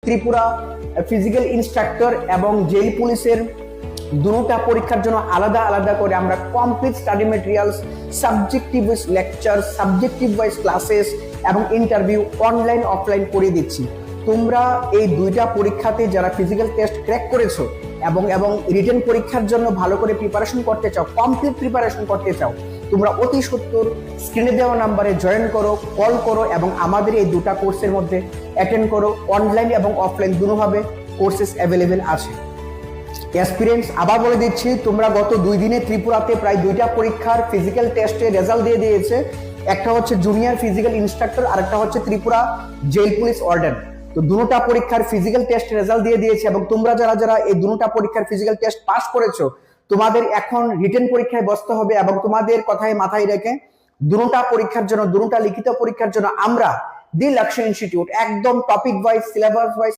Tripura physical instructor এবং jail পুলিশের দুটা পরীক্ষার জন্য আলাদা আলাদা করে আমরা complete study materials, subjective wise lecture, subjective wise classes এবং ইন্টারভিউ অনলাইন অফলাইন করে দিচ্ছি। তোমরা এই দুইটা পরীক্ষাতে যারা ফিজিক্যাল টেস্ট ক্র্যাক করেছো এবং রিটেন পরীক্ষার জন্য ভালো করে প্রিপারেশন করতে চাও, কমপ্লিট প্রিপারেশন করতে চাও, তোমরা অতি সত্বর স্ক্রিনে দেওয়া নাম্বারে জয়েন করো, কল করো এবং আমাদের এই দুটা কোর্সের মধ্যে অ্যাটেন্ড করো। অনলাইন এবং অফলাইন দুটোভাবে কোর্সেস অ্যাভেলেবেল আছে। এক্সপিরিয়েন্স আবার বলে দিচ্ছি, তোমরা গত 2 দিনে ত্রিপুরাতে প্রায় 2টা পরীক্ষার ফিজিক্যাল টেস্টে রেজাল্ট দিয়ে দিয়েছে। একটা হচ্ছে জুনিয়র ফিজিক্যাল ইন্সট্রাক্টর আর একটা হচ্ছে ত্রিপুরা জেল পুলিশ ওয়ার্ডেন। তো দুটো পরীক্ষার ফিজিক্যাল টেস্ট রেজাল্ট দিয়ে দিয়েছে এবং তোমরা যারা এই দুটো পরীক্ষার ফিজিক্যাল টেস্ট পাস করেছো, তোমাদের এখন রিটেন পরীক্ষায় বসতে হবে এবং তোমাদের কথায় মাথায় রেখে দুটো পরীক্ষার জন্য, দুটো লিখিত পরীক্ষার জন্য আমরা দি লক্ষ্য ইনস্টিটিউট একদম টপিক ওয়াইজ, সিলেবাস ওয়াইজ